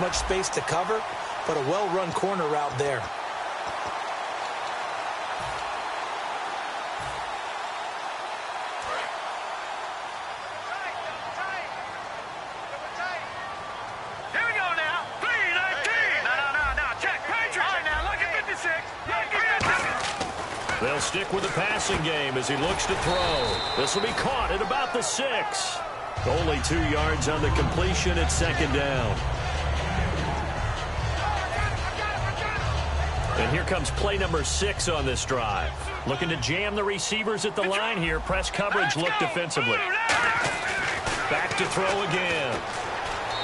Much space to cover, but a well-run corner route there. They'll stick with the passing game as he looks to throw. This will be caught at about the 6. Only 2 yards on the completion at second down. And here comes play number 6 on this drive. Looking to jam the receivers at the line here. Press coverage look defensively. Back to throw again.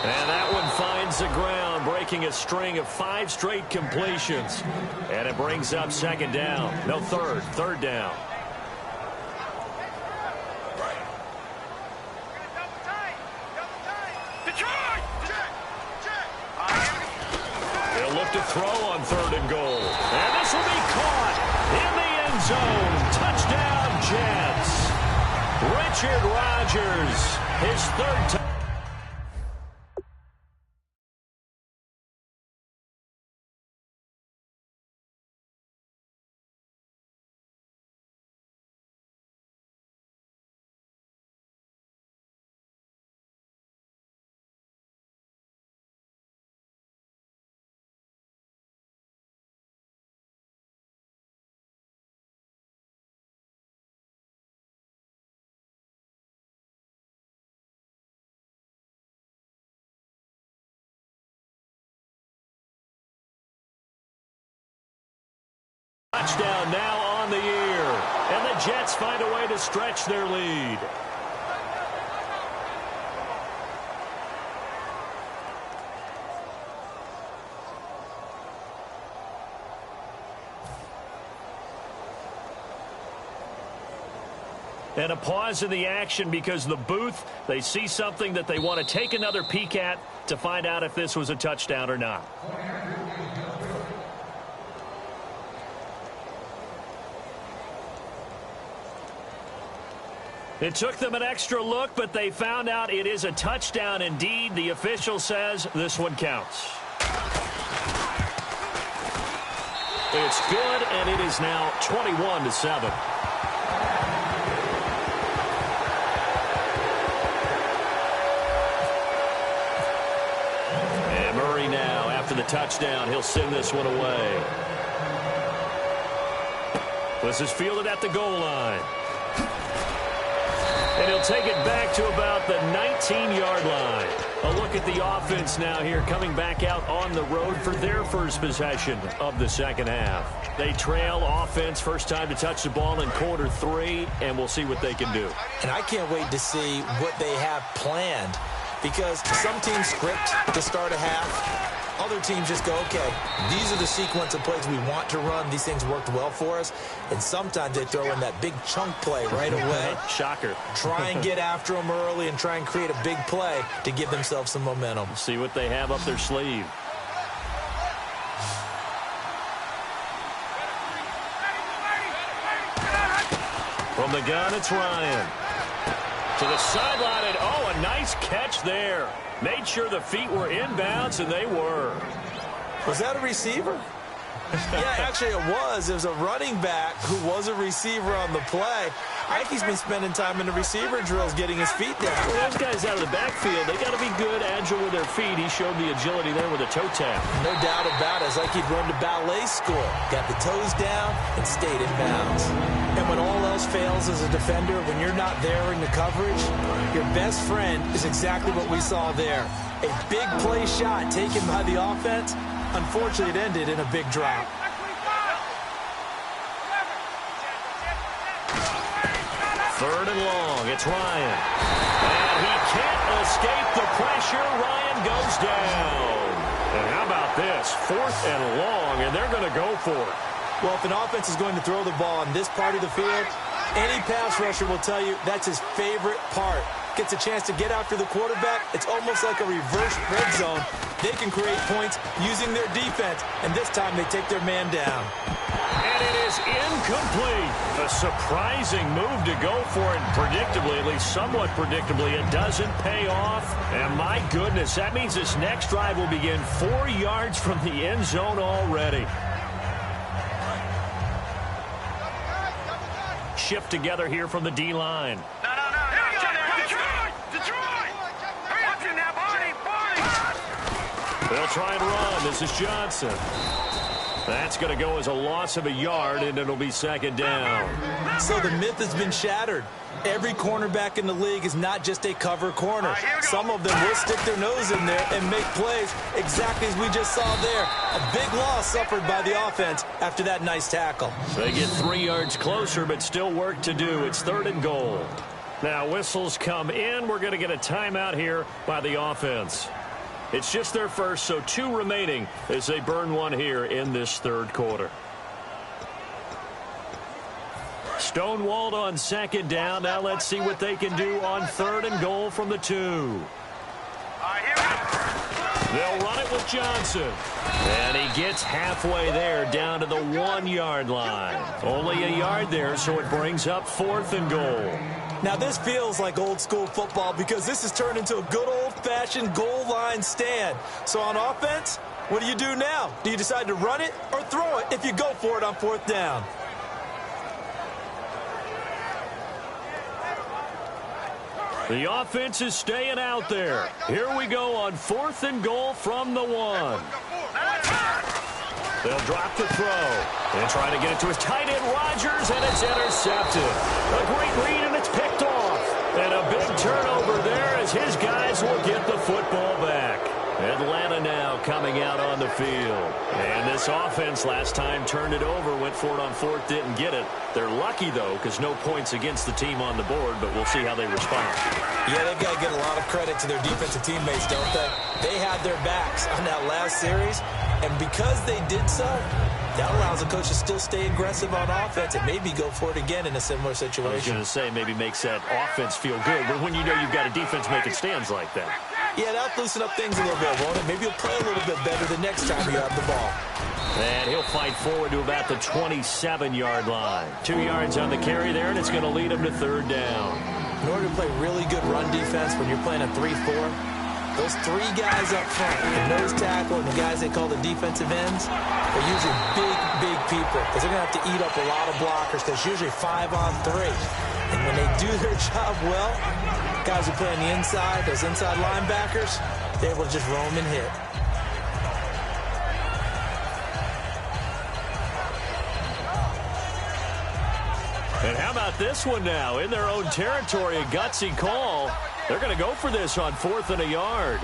And that one finds the ground, breaking a string of 5 straight completions. And it brings up second down. No, third down. They'll look to throw on 3rd and goal. And this will be caught in the end zone. Touchdown, Jets. Richard Rodgers, his 3rd touchdown. Touchdown now on the year. And the Jets find a way to stretch their lead. And a pause in the action because the booth, they see something that they want to take another peek at to find out if this was a touchdown or not. It took them an extra look, but they found out it is a touchdown indeed. The official says this one counts. It's good, and it is now 21-7. And Murray now, after the touchdown, he'll send this one away. This is fielded at the goal line. And he'll take it back to about the 19-yard line. A look at the offense now here, coming back out on the road for their first possession of the second half. They trail offense, first time to touch the ball in quarter 3, and we'll see what they can do. And I can't wait to see what they have planned, because some teams script to start a half. Other teams just go, okay, these are the sequence of plays we want to run. These things worked well for us. And sometimes they throw in that big chunk play right away. Shocker. Try and get after them early and try and create a big play to give themselves some momentum. See what they have up their sleeve. From the gun, it's Ryan. To the sideline, and oh, a nice catch there. Made sure the feet were inbounds, and they were. Was that a receiver? Yeah, actually it was. It was a running back who was a receiver on the play. I think he's been spending time in the receiver drills getting his feet down. Well, those guys out of the backfield, they got to be good, agile with their feet. He showed the agility there with a toe tap. No doubt about it. It's like he'd run to ballet school. Got the toes down and stayed in bounds. And when all else fails as a defender, when you're not there in the coverage, your best friend is exactly what we saw there. A big play shot taken by the offense. Unfortunately, it ended in a big drop. Third and long, it's Ryan. And he can't escape the pressure. Ryan goes down. And how about this? 4th and long, and they're going to go for it. Well, if an offense is going to throw the ball on this part of the field, any pass rusher will tell you that's his favorite part. gets a chance to get after the quarterback, it's almost like a reverse red zone. They can create points using their defense, and this time they take their man down. And it is incomplete. A surprising move to go for it. Predictably, at least somewhat predictably, it doesn't pay off. And my goodness, that means this next drive will begin 4 yards from the end zone already. Shift together here from the D-line. No. Detroit! Watch it now, Barney! They'll try and run. This is Johnson. That's going to go as a loss of a yard, and it'll be second down. So the myth has been shattered. Every cornerback in the league is not just a cover corner. Some of them will stick their nose in there and make plays exactly as we just saw there. A big loss suffered by the offense after that nice tackle. So they get 3 yards closer, but still work to do. It's 3rd and goal. Now whistles come in. We're going to get a timeout here by the offense. It's just their first, so 2 remaining as they burn one here in this 3rd quarter. Stonewalled on 2nd down. Now let's see what they can do on 3rd and goal from the 2. They'll run it with Johnson. And he gets halfway there down to the 1-yard line. Only a yard there, so it brings up 4th and goal. Now this feels like old school football because this has turned into a good old-fashioned goal line stand. So on offense, what do you do now? Do you decide to run it or throw it if you go for it on 4th down? The offense is staying out there. Here we go on 4th and goal from the 1. They'll drop the throw and try to get it to his tight end, Rodgers, and it's intercepted. A great read, and it's picked off. And a big turnover there as his guys will get the football back. Atlanta now coming out on the field. And this offense last time turned it over, went for it on 4th, didn't get it. They're lucky, though, because no points against the team on the board, but we'll see how they respond. Yeah, they've got to get a lot of credit to their defensive teammates, don't they? They had their backs on that last series, and because they did so, that allows the coach to still stay aggressive on offense and maybe go for it again in a similar situation. I was going to say maybe makes that offense feel good, but when you know you've got a defense making stands like that. Yeah, that'll loosen up things a little bit, won't it? Maybe you'll play a little bit better the next time you have the ball. And he'll fight forward to about the 27-yard line. 2 yards on the carry there, and it's going to lead him to 3rd down. In order to play really good run defense when you're playing a 3-4, those 3 guys up front, the nose tackle and the guys they call the defensive ends, are usually big people because they're going to have to eat up a lot of blockers because it's usually 5-on-3. And when they do their job well, guys who play on the inside, those inside linebackers, they're able to just roam and hit. And how about this one now? In their own territory, a gutsy call. They're going to go for this on 4th and a yard.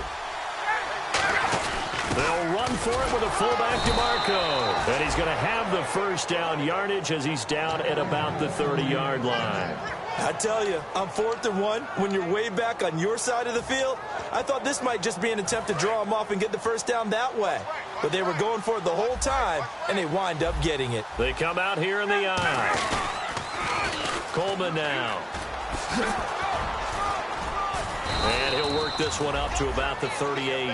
They'll run for it with a fullback DeMarco. And he's going to have the first down yardage as he's down at about the 30-yard line. I tell you, on 4th and 1, when you're way back on your side of the field, I thought this might just be an attempt to draw them off and get the first down that way. But they were going for it the whole time, and they wind up getting it. They come out here in the eye. Coleman now. And he'll work this one up to about the 38.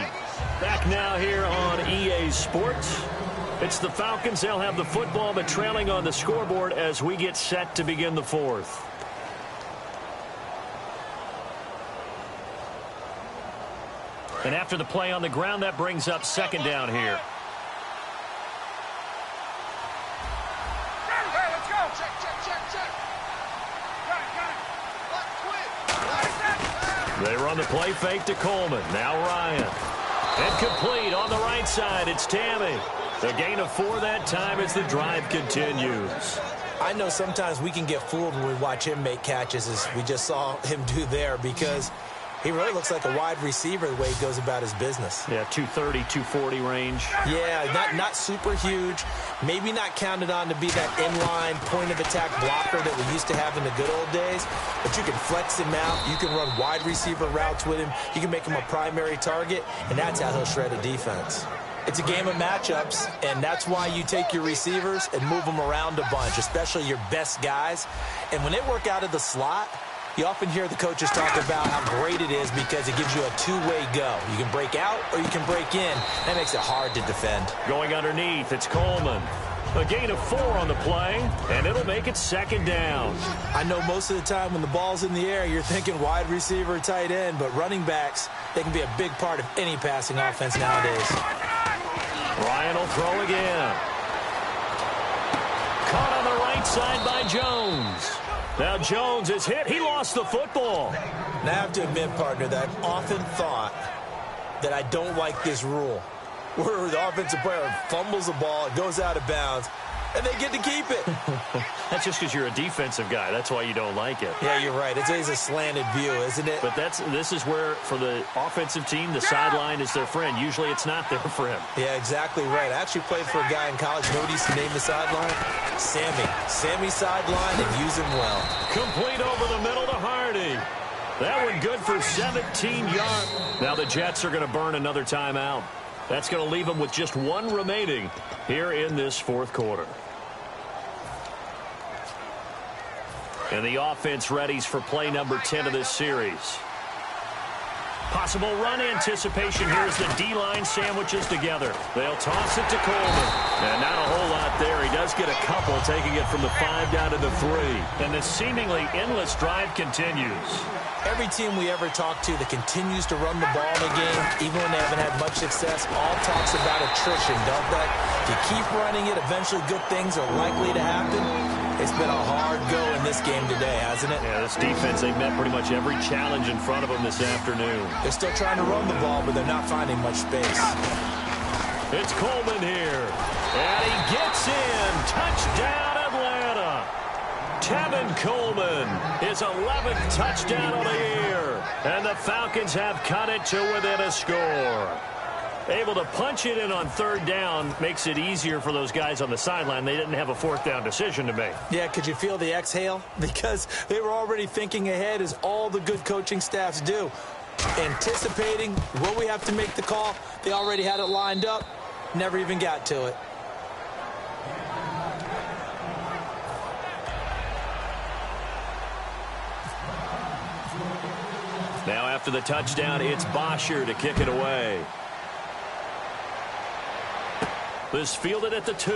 Back now here on EA Sports. It's the Falcons. They'll have the football, but trailing on the scoreboard as we get set to begin the 4th. And after the play on the ground, that brings up 2nd down here. They run the play fake to Coleman. Now Ryan. And complete on the right side. It's Tammy. A gain of 4 that time as the drive continues. I know sometimes we can get fooled when we watch him make catches, as we just saw him do there, because he really looks like a wide receiver the way he goes about his business. Yeah, 230, 240 range. Yeah, not super huge. Maybe not counted on to be that inline point-of-attack blocker that we used to have in the good old days. But you can flex him out. You can run wide receiver routes with him. You can make him a primary target, and that's how he'll shred a defense. It's a game of matchups, and that's why you take your receivers and move them around a bunch, especially your best guys. And when they work out of the slot, You often hear the coaches talk about how great it is because it gives you a two-way go. You can break out or you can break in. That makes it hard to defend. Going underneath, it's Coleman. A gain of 4 on the play, and it'll make it second down. I know most of the time when the ball's in the air, you're thinking wide receiver, tight end, but running backs, they can be a big part of any passing offense nowadays. Ryan will throw again. Caught on the right side by Jones. Now Jones is hit. He lost the football. Now I have to admit, partner, that I've often thought that I don't like this rule, where the offensive player fumbles the ball, it goes out of bounds, and they get to keep it. That's just because you're a defensive guy. That's why you don't like it. Yeah, you're right. It's always a slanted view, isn't it? But this is where, for the offensive team, the sideline is their friend. Usually it's not there for him. Yeah, exactly right. I actually played for a guy in college. You know what he used to name the sideline? Sammy. Sammy sideline, and use him well. Complete over the middle to Hardy. That one good for 17 yards. Now the Jets are going to burn another timeout. That's going to leave them with just 1 remaining here in this fourth quarter. And the offense readies for play number 10 of this series. Possible run anticipation here as the D-line sandwiches together. They'll toss it to Coleman. And not a whole lot there. He does get a couple, taking it from the 5 down to the 3. And the seemingly endless drive continues. Every team we ever talk to that continues to run the ball in a game, even when they haven't had much success, all talks about attrition, don't they? If you keep running it, eventually good things are likely to happen. It's been a hard go in this game today, hasn't it? Yeah, this defense, they've met pretty much every challenge in front of them this afternoon. They're still trying to run the ball, but they're not finding much space. It's Coleman here. And he gets in. Touchdown, Atlanta. Tevin Coleman, his 11th touchdown of the year. And the Falcons have cut it to within a score. Able to punch it in on 3rd down makes it easier for those guys on the sideline. They didn't have a 4th down decision to make. Yeah, could you feel the exhale? Because they were already thinking ahead, as all the good coaching staffs do. Anticipating, will we have to make the call? They already had it lined up. Never even got to it. Now after the touchdown, it's Bosher to kick it away. This fielded at the 2.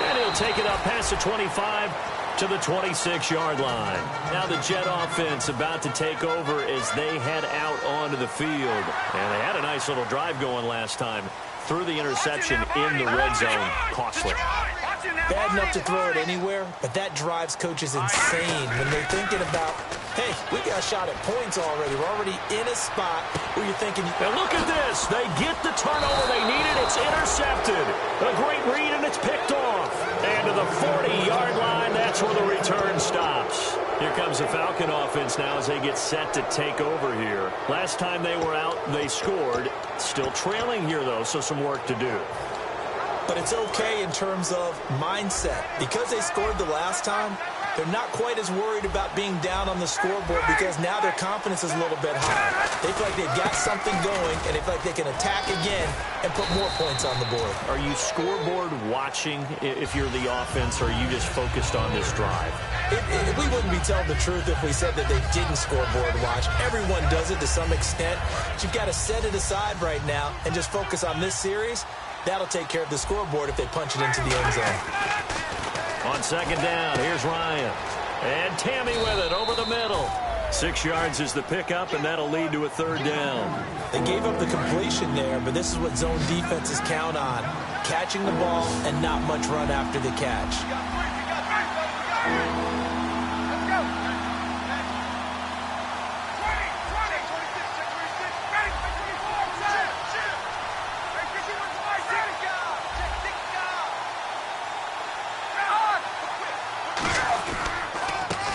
And he'll take it up past the 25 to the 26-yard line. Now the Jet offense about to take over as they head out onto the field. And they had a nice little drive going last time. Through the interception in the red zone. Costly. Bad enough to throw it anywhere, but that drives coaches insane when they're thinking about, hey, we got a shot at points already. We're already in a spot where you're thinking. And look at this. They get the turnover they needed. It's intercepted. A great read, and it's picked off. And to the 40-yard line, that's where the return stops. Here comes the Falcon offense now as they get set to take over here. Last time they were out, they scored. Still trailing here, though, so some work to do. But it's okay in terms of mindset. Because they scored the last time, they're not quite as worried about being down on the scoreboard because now their confidence is a little bit higher. They feel like they've got something going, and they feel like they can attack again and put more points on the board. Are you scoreboard watching if you're the offense, or are you just focused on this drive? We wouldn't be telling the truth if we said that they didn't scoreboard watch. Everyone does it to some extent. But you've got to set it aside right now and just focus on this series. That'll take care of the scoreboard if they punch it into the end zone. On 2nd down, here's Ryan. And Tammy with it over the middle. 6 yards is the pickup, and that'll lead to a 3rd down. They gave up the completion there, but this is what zone defenses count on. Catching the ball and not much run after the catch.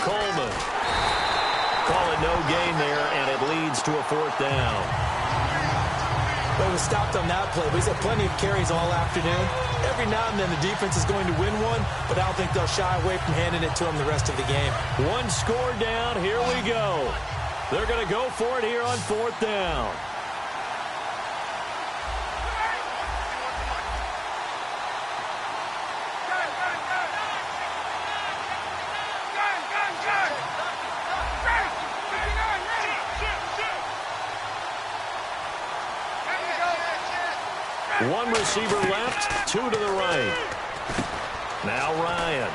Coleman. Call it no gain there, and it leads to a 4th down. Well, it was stopped on that play, but he's had plenty of carries all afternoon. Every now and then the defense is going to win one, but I don't think they'll shy away from handing it to him the rest of the game. 1 score down. Here we go. They're going to go for it here on 4th down. One receiver left, two to the right. Now Ryan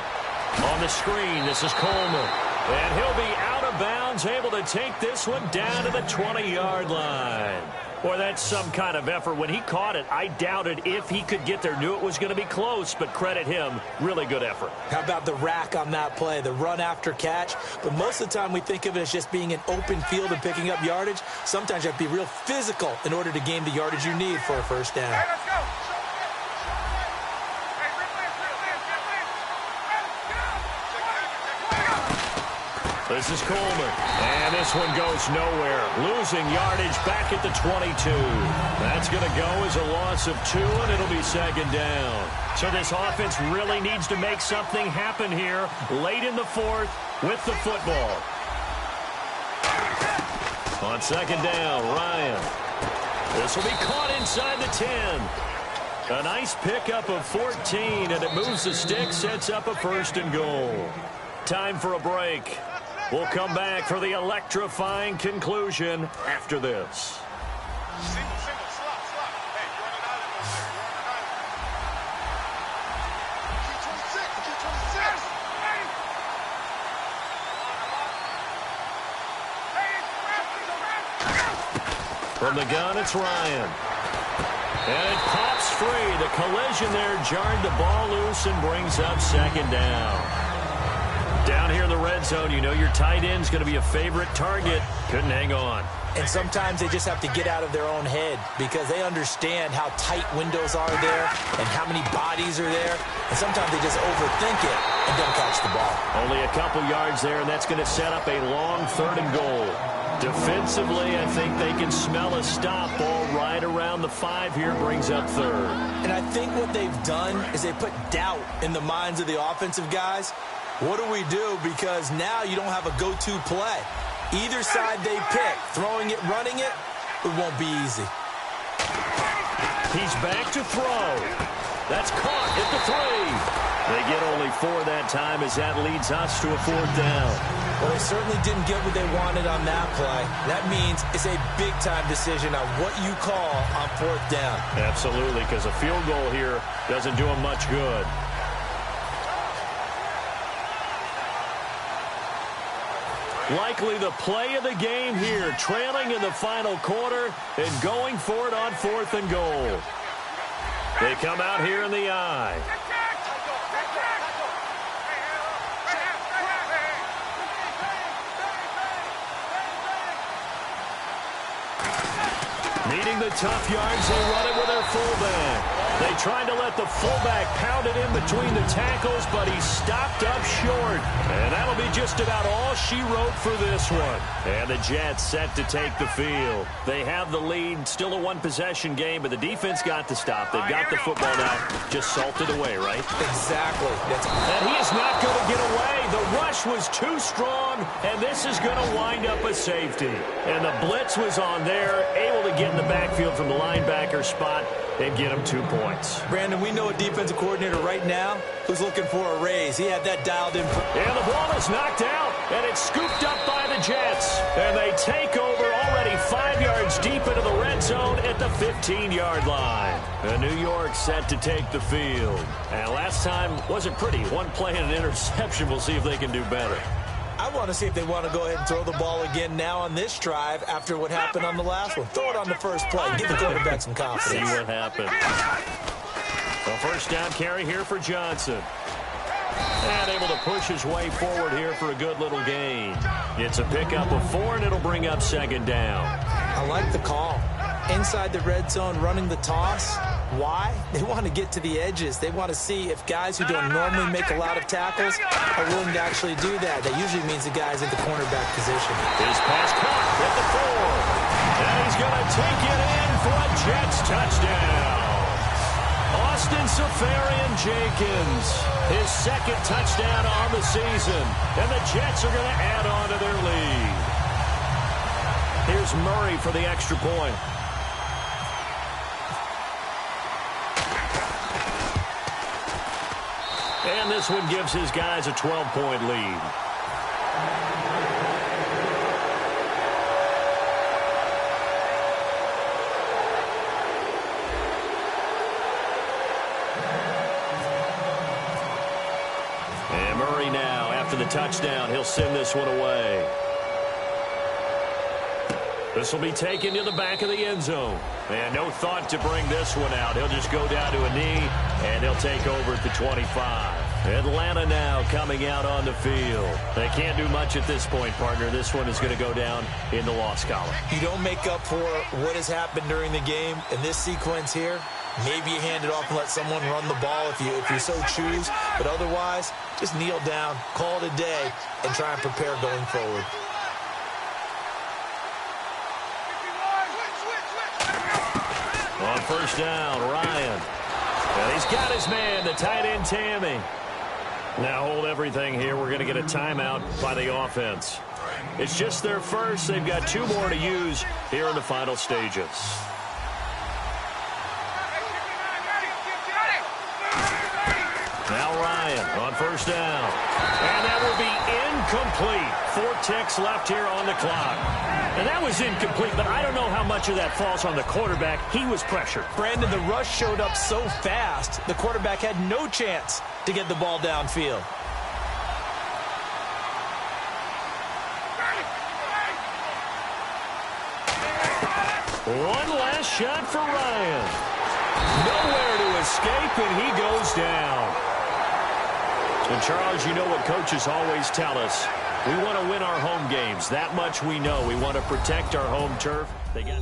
on the screen. This is Coleman. And he'll be out of bounds, able to take this one down to the 20-yard line. Boy, that's some kind of effort. When he caught it, I doubted if he could get there. Knew it was going to be close, but credit him. Really good effort. How about the rack on that play, the run after catch? But most of the time we think of it as just being an open field and picking up yardage. Sometimes you have to be real physical in order to gain the yardage you need for a first down. Hey, let's go. This is Coleman. And this one goes nowhere. Losing yardage back at the 22. That's going to go as a loss of 2, and it'll be second down. So this offense really needs to make something happen here late in the fourth with the football. On second down, Ryan. This will be caught inside the 10. A nice pickup of 14, and it moves the stick, sets up a first and goal. Time for a break. We'll come back for the electrifying conclusion after this. Single, slot. Hey, you running out of there. Keep 26. From the gun, it's Ryan. And it pops free. The collision there jarred the ball loose and brings up second down. Down here in the red zone, you know your tight end's going to be a favorite target. Couldn't hang on. And sometimes they just have to get out of their own head because they understand how tight windows are there and how many bodies are there. And sometimes they just overthink it and don't catch the ball. Only a couple yards there, and that's going to set up a long third and goal. Defensively, I think they can smell a stop. Ball right around the 5 here, brings up third. And I think what they've done is they put doubt in the minds of the offensive guys. What do we do? Because now you don't have a go-to play. Either side they pick, throwing it, running it, it won't be easy. He's back to throw. That's caught at the 3. They get only 4 that time as that leads us to a fourth down. Well, they certainly didn't get what they wanted on that play. That means it's a big-time decision on what you call on fourth down. Absolutely, because a field goal here doesn't do them much good. Likely the play of the game here, trailing in the final quarter and going for it on fourth and goal. They come out here in the eye. Needing the tough yards, they run it with their fullback. They tried to let the fullback pound it in between the tackles, but he stopped up short. And that'll be just about all she wrote for this one. And the Jets set to take the field. They have the lead, still a one-possession game, but the defense got the stop. They've got the football now, just salted away, right? Exactly. And he is not going to get away. The rush was too strong, and this is going to wind up a safety. And the blitz was on there, able to get in the backfield from the linebacker spot and get him 2 points. Brandon, we know a defensive coordinator right now who's looking for a raise. He had that dialed in. And the ball is knocked out, and it's scooped up by the Jets. And they take over already 5 yards deep into the red zone at the 15-yard line. And New York set to take the field. And last time wasn't pretty. One play and an interception. We'll see if they can do better. I want to see if they want to go ahead and throw the ball again now on this drive after what happened on the last one. Throw it on the first play. Give the quarterback some confidence. See what happens. A first down carry here for Johnson. And able to push his way forward here for a good little gain. It's a pickup of 4, and it'll bring up second down. I like the call. Inside the red zone, running the toss. Why? They want to get to the edges. They want to see if guys who don't normally make a lot of tackles are willing to actually do that. That usually means the guy's in the cornerback position. His pass caught at the 4. And he's going to take it in for a Jets touchdown. Austin Seferian-Jenkins, his second touchdown on the season. And the Jets are going to add on to their lead. Here's Murray for the extra point. And this one gives his guys a 12-point lead. after the touchdown. He'll send this one away. This will be taken to the back of the end zone. And no thought to bring this one out. He'll just go down to a knee, and he'll take over at the 25. Atlanta now coming out on the field. They can't do much at this point, partner. This one is going to go down in the loss column. You don't make up for what has happened during the game in this sequence here. Maybe you hand it off and let someone run the ball if you so choose. But otherwise, just kneel down, call it a day, and try and prepare going forward. On first down, Ryan. And he's got his man, the tight end, Tammy. Now hold everything here. We're going to get a timeout by the offense. It's just their first. They've got 2 more to use here in the final stages. Now Ryan on first down. And that will be incomplete. 4 ticks left here on the clock. And that was incomplete, but I don't know how much of that falls on the quarterback. He was pressured. Brandon, the rush showed up so fast, the quarterback had no chance to get the ball downfield. One last shot for Ryan. Nowhere to escape, and he goes down. And Charles, you know what coaches always tell us. We want to win our home games. That much we know. We want to protect our home turf. They got